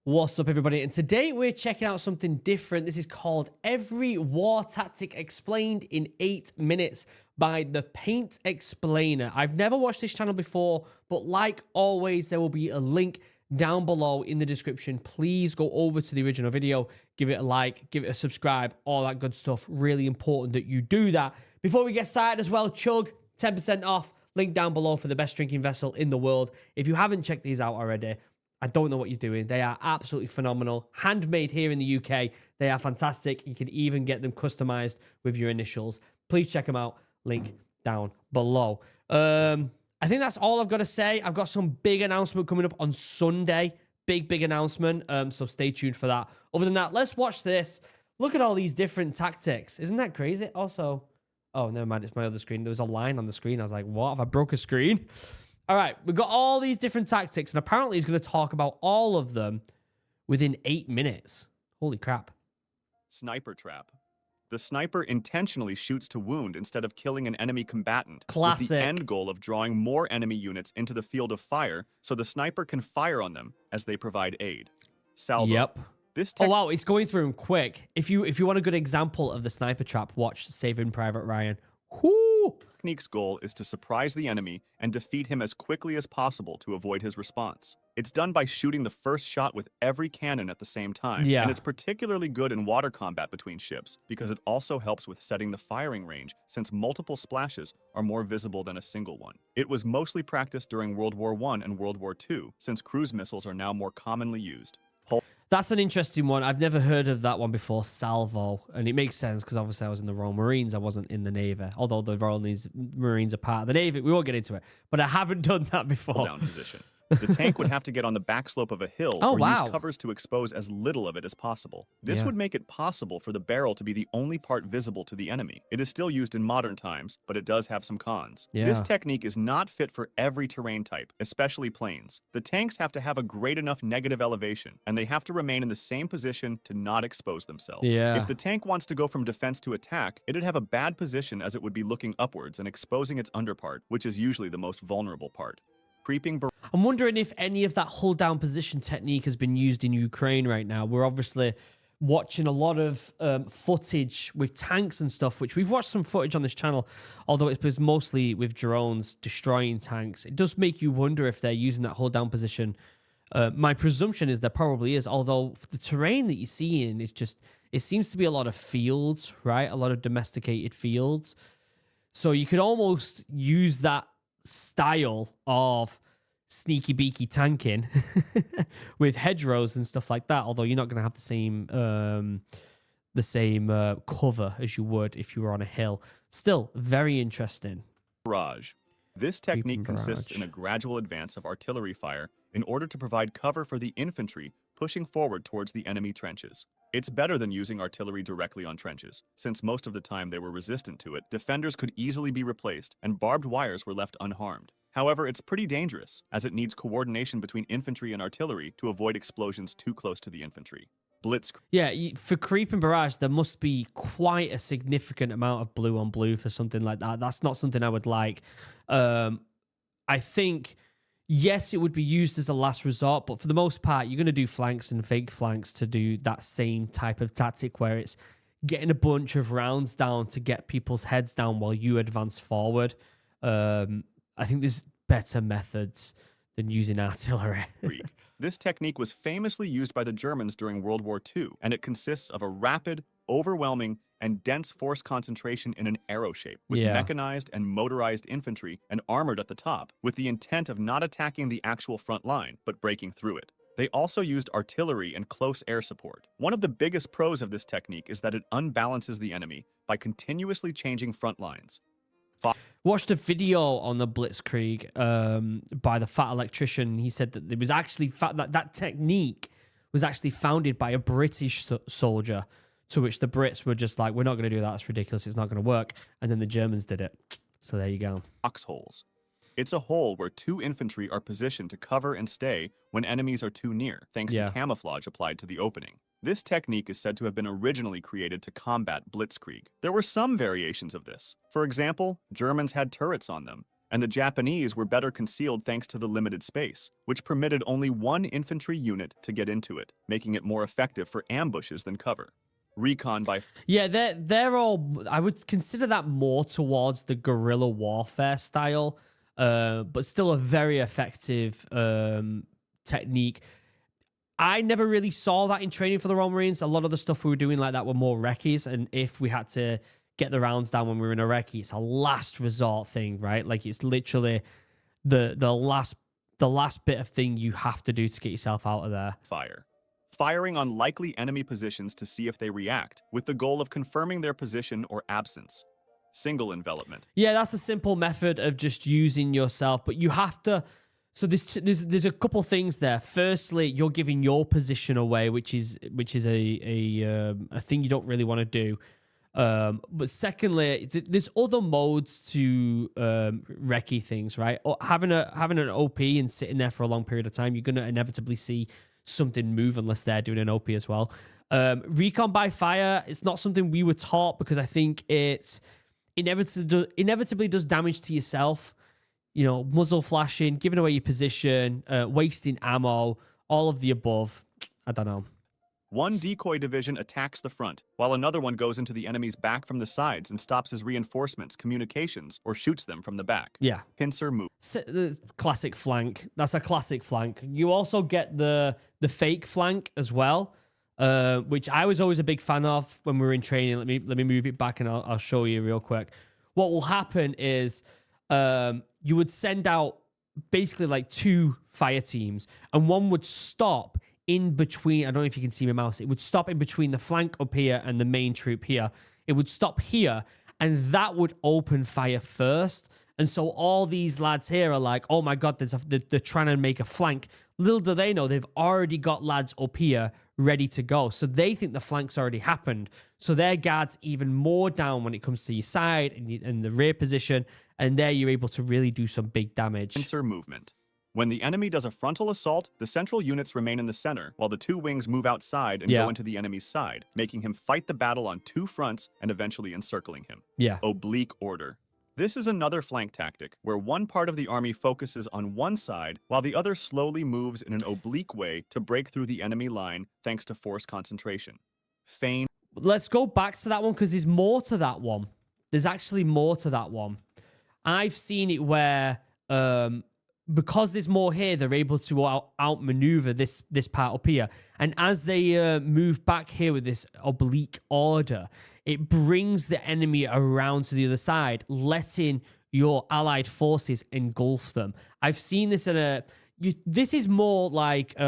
What's up, everybody? And today we're checking out something different. This is called Every War Tactic Explained in 8 Minutes by the Paint Explainer. I've never watched this channel before, but like always, there will be a link down below in the description. Please go over to the original video, give it a like, give it a subscribe, all that good stuff. Really important that you do that. Before we get started as well, Chug, 10% off. Link down below for the best drinking vessel in the world. If you haven't checked these out already, I don't know what you're doing. They are absolutely phenomenal. Handmade here in the UK. They are fantastic. You can even get them customized with your initials. Please check them out. Link down below. I think that's all I've got to say. I've got some big announcement coming up on Sunday. Big announcement. So stay tuned for that. Other than that, let's watch this. Look at all these different tactics. Isn't that crazy? Also, oh, never mind. It's my other screen. There was a line on the screen. I was like, what? Have I broke a screen? All right, we've got all these different tactics, and apparently he's going to talk about all of them within 8 minutes. Holy crap. Sniper trap. The sniper intentionally shoots to wound instead of killing an enemy combatant. Classic. With the end goal of drawing more enemy units into the field of fire so the sniper can fire on them as they provide aid. Salvo. Yep. Oh, wow, it's going through them quick. If you want a good example of the sniper trap, watch Saving Private Ryan. Whoo! Technique's goal is to surprise the enemy and defeat him as quickly as possible to avoid his response. It's done by shooting the first shot with every cannon at the same time. Yeah. And it's particularly good in water combat between ships because it also helps with setting the firing range since multiple splashes are more visible than a single one. It was mostly practiced during World War I and World War II since cruise missiles are now more commonly used. That's an interesting one. I've never heard of that one before, salvo. And it makes sense because obviously I was in the Royal Marines. I wasn't in the Navy. Although the Royal Marines are part of the Navy. We won't get into it. But I haven't done that before. Down position. The tank would have to get on the back slope of a hill or use covers to expose as little of it as possible. This would make it possible for the barrel to be the only part visible to the enemy. It is still used in modern times, but it does have some cons. This technique is not fit for every terrain type, especially planes. The tanks have to have a great enough negative elevation, and they have to remain in the same position to not expose themselves. If the tank wants to go from defense to attack, it'd have a bad position as it would be looking upwards and exposing its underpart, which is usually the most vulnerable part. I'm wondering if any of that hold down position technique has been used in Ukraine right now. We're obviously watching a lot of footage with tanks and stuff, which we've watched some footage on this channel, although it's mostly with drones destroying tanks. It does make you wonder if they're using that hold down position. My presumption is there probably is, although the terrain that you see in, it seems to be a lot of fields, right? A lot of domesticated fields. So you could almost use that style of sneaky beaky tanking with hedgerows and stuff like that, although you're not going to have the same cover as you would if you were on a hill. Still very interesting. Barrage. This technique consists in a gradual advance of artillery fire in order to provide cover for the infantry pushing forward towards the enemy trenches. It's better than using artillery directly on trenches, since most of the time they were resistant to it, defenders could easily be replaced, and barbed wires were left unharmed. However, it's pretty dangerous, as it needs coordination between infantry and artillery to avoid explosions too close to the infantry. Blitzkrieg. Yeah, for creep and barrage, there must be quite a significant amount of blue on blue for something like that. That's not something I would like. I think, yes, it would be used as a last resort, but for the most part, you're going to do flanks and fake flanks to do that same type of tactic where it's getting a bunch of rounds down to get people's heads down while you advance forward. I think there's better methods than using artillery. This technique was famously used by the Germans during World War II, and it consists of a rapid, overwhelming, and dense force concentration in an arrow shape, with mechanized and motorized infantry and armored at the top, with the intent of not attacking the actual front line, but breaking through it. They also used artillery and close air support. One of the biggest pros of this technique is that it unbalances the enemy by continuously changing front lines. Watched a video on the blitzkrieg by the fat electrician. He said that it was actually that technique was actually founded by a British soldier, to which the Brits were just like, we're not going to do that. It's ridiculous. It's not going to work. And then the Germans did it. So there you go. Foxholes. It's a hole where two infantry are positioned to cover and stay when enemies are too near, thanks to camouflage applied to the opening. This technique is said to have been originally created to combat blitzkrieg. There were some variations of this. For example, Germans had turrets on them, and the Japanese were better concealed thanks to the limited space, which permitted only one infantry unit to get into it, making it more effective for ambushes than cover. Recon by... Yeah, they're all... I would consider that more towards the guerrilla warfare style, but still a very effective technique. I never really saw that in training for the Royal Marines. A lot of the stuff we were doing like that were more recce's, and if we had to get the rounds down when we were in a recce, it's a last resort thing, right? Like it's literally the last bit of thing you have to do to get yourself out of there. Firing on likely enemy positions to see if they react, with the goal of confirming their position or absence. Single envelopment. Yeah, that's a simple method of just using yourself, but you have to... So there's a couple things there. Firstly, you're giving your position away, which is a thing you don't really want to do. But secondly, there's other modes to recce things, right? Or having an OP and sitting there for a long period of time, you're gonna inevitably see something move unless they're doing an OP as well. Recon by fire, it's not something we were taught because I think it inevitably does damage to yourself. You know, muzzle flashing, giving away your position, wasting ammo, all of the above. I don't know. One decoy division attacks the front, while another one goes into the enemy's back from the sides and stops his reinforcements, communications, or shoots them from the back. Yeah. Pincer move. The classic flank. That's a classic flank. You also get the fake flank as well, which I was always a big fan of when we were in training. Let me move it back and I'll show you real quick. What will happen is you would send out basically like two fire teams, and one would stop in between. I don't know if you can see my mouse. It would stop in between the flank up here and the main troop here. It would stop here, and that would open fire first. And so all these lads here are like, oh my God, they're trying to make a flank. Little do they know, they've already got lads up here ready to go. So they think the flank's already happened. So their guard's even more down when it comes to your side and the rear position. And there you're able to really do some big damage. Pincer movement. When the enemy does a frontal assault, the central units remain in the center, while the two wings move outside and go into the enemy's side, making him fight the battle on two fronts and eventually encircling him. Oblique order. This is another flank tactic, where one part of the army focuses on one side, while the other slowly moves in an oblique way to break through the enemy line thanks to force concentration. Feign. Let's go back to that one, because there's more to that one. There's actually more to that one. I've seen it where, because there's more here, they're able to outmaneuver this part up here. And as they move back here with this oblique order, it brings the enemy around to the other side, letting your allied forces engulf them. I've seen this in this is more like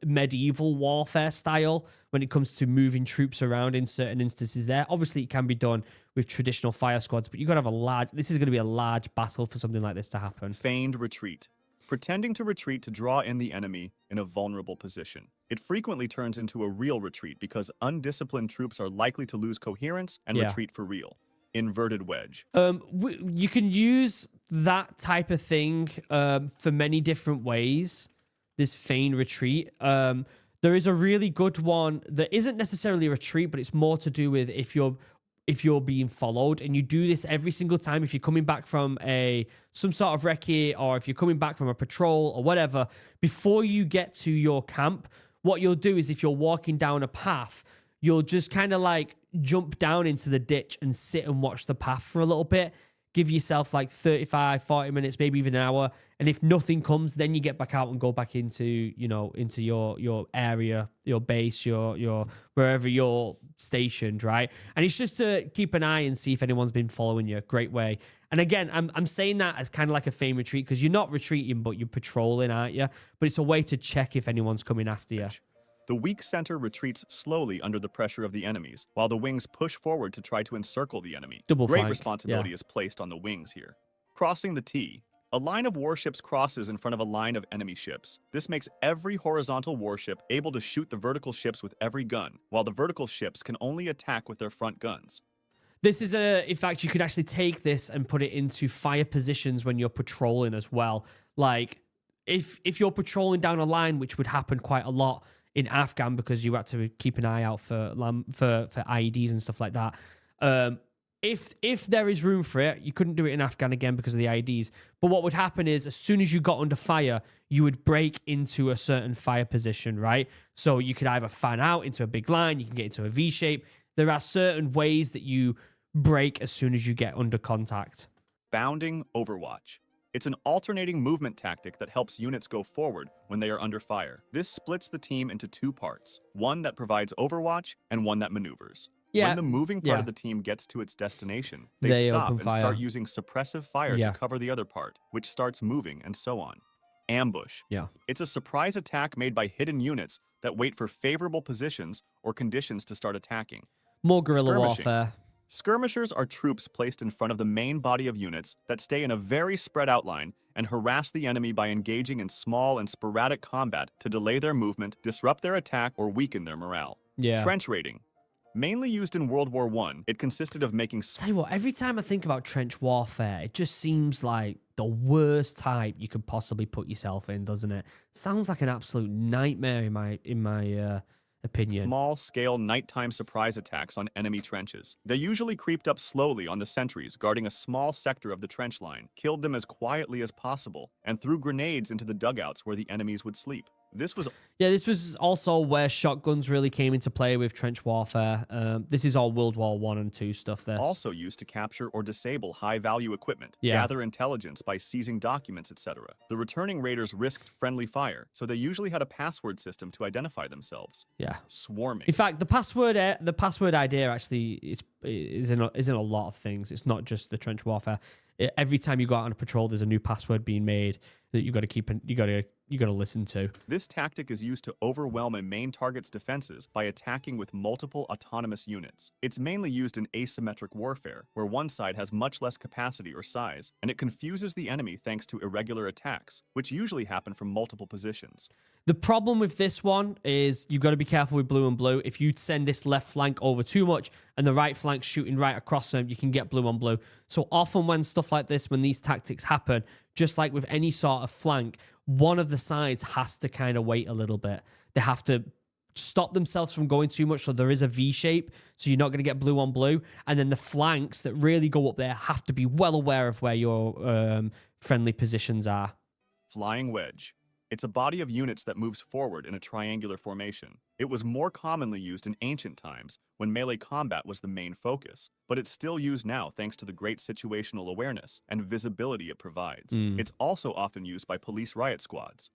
medieval warfare style when it comes to moving troops around in certain instances there. Obviously, it can be done with traditional fire squads, but you've got to have this is going to be a large battle for something like this to happen. Feigned retreat. Pretending to retreat to draw in the enemy in a vulnerable position. It frequently turns into a real retreat because undisciplined troops are likely to lose coherence and retreat for real. Inverted wedge. You can use that type of thing for many different ways, this feigned retreat. There is a really good one that isn't necessarily a retreat, but it's more to do with if you're being followed, and you do this every single time. If you're coming back from some sort of recce, or if you're coming back from a patrol or whatever, before you get to your camp, what you'll do is if you're walking down a path, you'll just kind of like jump down into the ditch and sit and watch the path for a little bit. Give yourself like 35, 40 minutes, maybe even an hour. And if nothing comes, then you get back out and go back into your area, your base, your wherever you're stationed, right? And it's just to keep an eye and see if anyone's been following you. Great way. And again, I'm saying that as kind of like a feigned retreat, because you're not retreating, but you're patrolling, aren't you? But it's a way to check if anyone's coming after you. The weak center retreats slowly under the pressure of the enemies, while the wings push forward to try to encircle the enemy. Great responsibility is placed on the wings here. Crossing the T. A line of warships crosses in front of a line of enemy ships. This makes every horizontal warship able to shoot the vertical ships with every gun, while the vertical ships can only attack with their front guns. This is in fact, you could actually take this and put it into fire positions when you're patrolling as well. Like, if you're patrolling down a line, which would happen quite a lot in Afghan, because you had to keep an eye out for IEDs and stuff like that. if there is room for it, you couldn't do it in Afghan again because of the IEDs. But what would happen is as soon as you got under fire, you would break into a certain fire position, right? So you could either fan out into a big line, you can get into a V shape. There are certain ways that you break as soon as you get under contact. Bounding Overwatch. It's an alternating movement tactic that helps units go forward when they are under fire. This splits the team into two parts, one that provides overwatch and one that maneuvers. Yeah. When the moving part of the team gets to its destination, they stop and start using suppressive fire to cover the other part, which starts moving and so on. Ambush. Yeah. It's a surprise attack made by hidden units that wait for favorable positions or conditions to start attacking. More guerrilla warfare. Skirmishers are troops placed in front of the main body of units that stay in a very spread out line and harass the enemy by engaging in small and sporadic combat to delay their movement, disrupt their attack, or weaken their morale. Yeah. Trench raiding. Mainly used in World War I, it consisted of making... Tell you what, every time I think about trench warfare, it just seems like the worst type you could possibly put yourself in, doesn't it? Sounds like an absolute nightmare in my opinion. Small-scale nighttime surprise attacks on enemy trenches. They usually creeped up slowly on the sentries guarding a small sector of the trench line, killed them as quietly as possible, and threw grenades into the dugouts where the enemies would sleep. This was also where shotguns really came into play with trench warfare. This is all World War I and II stuff. This also used to capture or disable high-value equipment, gather intelligence by seizing documents, etc. The returning raiders risked friendly fire, so they usually had a password system to identify themselves. Yeah. Swarming. In fact, the password idea actually is in a lot of things. It's not just the trench warfare. Every time you go out on a patrol, there's a new password being made that you got to keep. You got to listen to. This tactic is used to overwhelm a main target's defenses by attacking with multiple autonomous units. It's mainly used in asymmetric warfare, where one side has much less capacity or size, and it confuses the enemy thanks to irregular attacks, which usually happen from multiple positions. The problem with this one is you've got to be careful with blue and blue. If you send this left flank over too much and the right flank's shooting right across them, you can get blue on blue. So often when stuff like this, when these tactics happen, just like with any sort of flank, one of the sides has to kind of wait a little bit. They have to stop themselves from going too much so there is a V shape, so you're not going to get blue on blue. And then the flanks that really go up there have to be well aware of where your friendly positions are. Flying wedge. It's a body of units that moves forward in a triangular formation. It was more commonly used in ancient times when melee combat was the main focus, but it's still used now thanks to the great situational awareness and visibility it provides. It's also often used by police riot squads.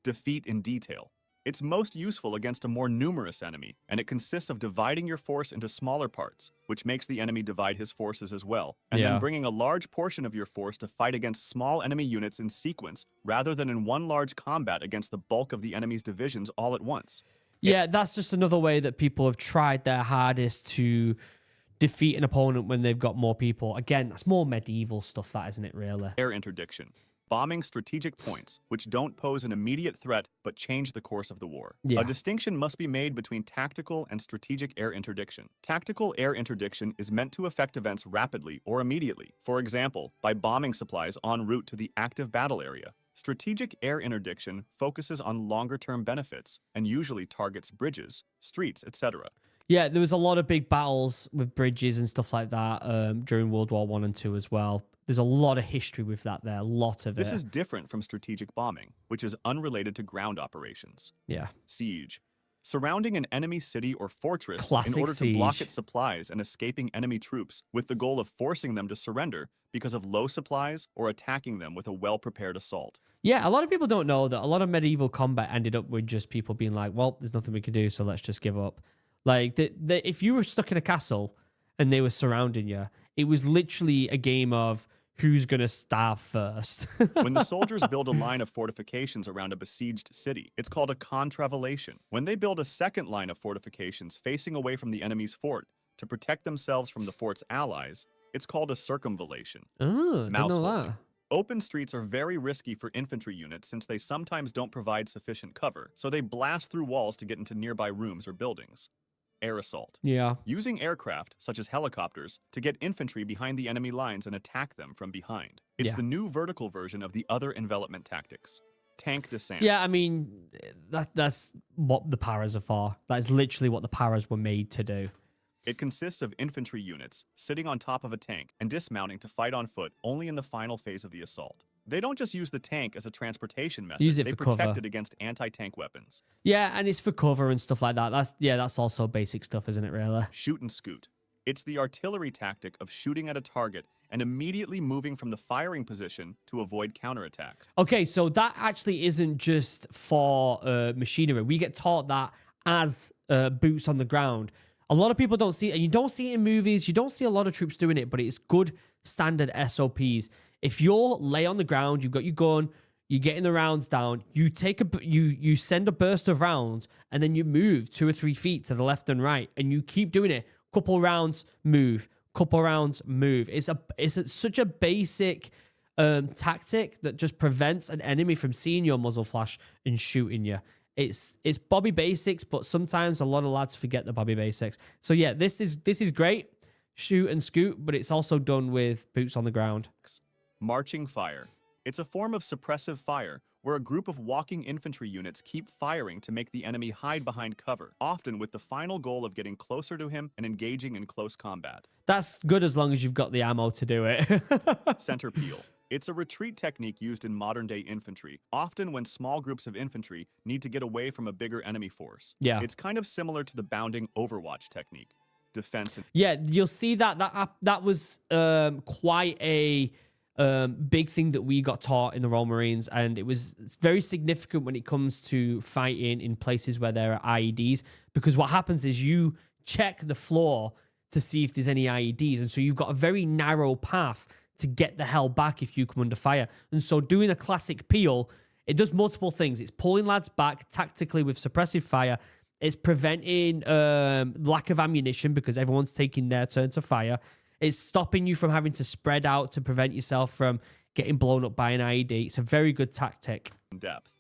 Defeat in detail. It's most useful against a more numerous enemy, and it consists of dividing your force into smaller parts, which makes the enemy divide his forces as well, and then bringing a large portion of your force to fight against small enemy units in sequence, rather than in one large combat against the bulk of the enemy's divisions all at once. Yeah, that's just another way that people have tried their hardest to defeat an opponent when they've got more people. Again, that's more medieval stuff, that, isn't it, really? Air interdiction. Bombing strategic points, which don't pose an immediate threat but change the course of the war. A distinction must be made between tactical and strategic air interdiction. Tactical air interdiction is meant to affect events rapidly or immediately, for example, by bombing supplies en route to the active battle area. Strategic air interdiction focuses on longer-term benefits and usually targets bridges, streets, etc. Yeah, there was a lot of big battles with bridges and stuff like that during World War I and II as well. There's a lot of history with that there, a lot of it. This is different from strategic bombing, which is unrelated to ground operations. Yeah. Siege. Surrounding an enemy city or fortress Classic in order siege. to block its supplies and escaping enemy troops with the goal of forcing them to surrender because of low supplies or attacking them with a well-prepared assault. Yeah, a lot of people don't know that a lot of medieval combat ended up with just people being like, well, there's nothing we can do, so let's just give up. Like, if you were stuck in a castle and they were surrounding you, it was literally a game of who's going to starve first. When the soldiers build a line of fortifications around a besieged city, it's called a contravallation. When they build a second line of fortifications facing away from the enemy's fort to protect themselves from the fort's allies, it's called a circumvallation. Oh, didn't know that. Open streets are very risky for infantry units since they sometimes don't provide sufficient cover, so they blast through walls to get into nearby rooms or buildings. Air assault. Yeah. Using aircraft, such as helicopters, to get infantry behind the enemy lines and attack them from behind. It's the new vertical version of the other envelopment tactics. Tank descent. Yeah, I mean, that's what the paras are for. That is literally what the paras were made to do. It consists of infantry units sitting on top of a tank and dismounting to fight on foot only in the final phase of the assault. They don't just use the tank as a transportation method. Use it they for protect cover. it against anti-tank weapons. Yeah, and it's for cover and stuff like that. That's also basic stuff, isn't it, really? Shoot and scoot. It's the artillery tactic of shooting at a target and immediately moving from the firing position to avoid counterattacks. Okay, so that actually isn't just for machinery. We get taught that as boots on the ground. A lot of people don't see it, and you don't see it in movies. You don't see a lot of troops doing it, but it's good standard SOPs. If you're lay on the ground, you've got your gun, you're getting the rounds down, you send a burst of rounds, and then you move 2 or 3 feet to the left and right, and you keep doing it. Couple rounds, move. Couple rounds, move. It's such a basic tactic that just prevents an enemy from seeing your muzzle flash and shooting you. It's Bobby Basics, but sometimes a lot of lads forget the Bobby Basics. So yeah, this is great. Shoot and scoot, but it's also done with boots on the ground. Marching fire. It's a form of suppressive fire where a group of walking infantry units keep firing to make the enemy hide behind cover, often with the final goal of getting closer to him and engaging in close combat. That's good as long as you've got the ammo to do it. Center peel. It's a retreat technique used in modern-day infantry, often when small groups of infantry need to get away from a bigger enemy force. Yeah. It's kind of similar to the bounding Overwatch technique. Defense. Yeah, you'll see that was quite a big thing that we got taught in the Royal Marines, and it's very significant when it comes to fighting in places where there are IEDs, because what happens is you check the floor to see if there's any IEDs, and so you've got a very narrow path to get the hell back if you come under fire. And so doing a classic peel, it does multiple things. It's pulling lads back tactically with suppressive fire. It's preventing lack of ammunition because everyone's taking their turn to fire. It's stopping you from having to spread out to prevent yourself from getting blown up by an IED. It's a very good tactic. Depth.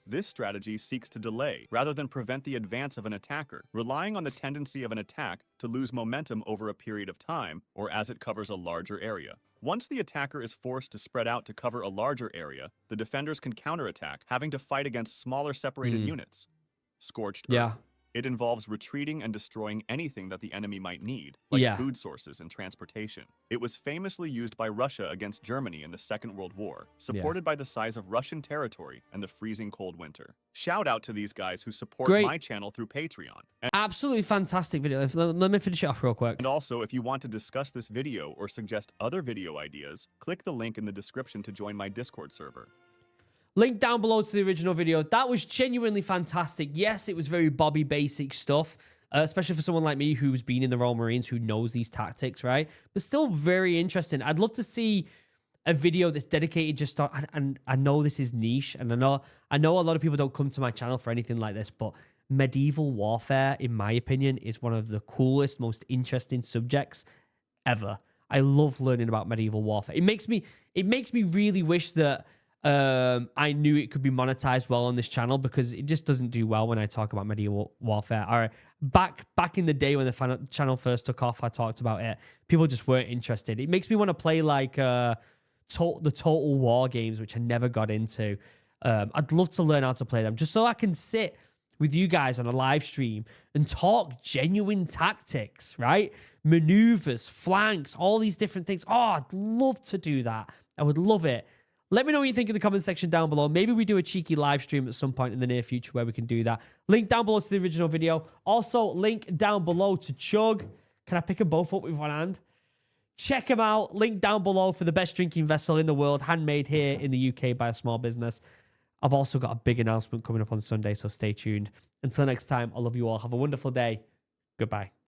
This strategy seeks to delay rather than prevent the advance of an attacker, relying on the tendency of an attack to lose momentum over a period of time or as it covers a larger area. Once the attacker is forced to spread out to cover a larger area, the defenders can counterattack, having to fight against smaller separated units. Scorched Earth. Yeah. It involves retreating and destroying anything that the enemy might need, like food sources and transportation. It was famously used by Russia against Germany in the Second World War, supported by the size of Russian territory and the freezing cold winter. Shout out to these guys who support my channel through Patreon. Absolutely fantastic video. Let me finish it off real quick. And also, if you want to discuss this video or suggest other video ideas, click the link in the description to join my Discord server. Link down below to the original video. That was genuinely fantastic. Yes, it was very Bobby Basic stuff, especially for someone like me who's been in the Royal Marines, who knows these tactics, right? But still very interesting. I'd love to see a video that's dedicated just on, and I know this is niche, and I know a lot of people don't come to my channel for anything like this, but medieval warfare, in my opinion, is one of the coolest, most interesting subjects ever. I love learning about medieval warfare. It makes me really wish that I knew it could be monetized well on this channel, because it just doesn't do well when I talk about medieval warfare. All right, back in the day when the channel first took off, I talked about it. People just weren't interested. It makes me want to play like the Total War games, which I never got into. I'd love to learn how to play them just so I can sit with you guys on a live stream and talk genuine tactics, right? Maneuvers, flanks, all these different things. Oh, I'd love to do that. I would love it. Let me know what you think in the comment section down below. Maybe we do a cheeky live stream at some point in the near future where we can do that. Link down below to the original video. Also, link down below to Chug. Can I pick them both up with one hand? Check them out. Link down below for the best drinking vessel in the world, handmade here in the UK by a small business. I've also got a big announcement coming up on Sunday, so stay tuned. Until next time, I love you all. Have a wonderful day. Goodbye.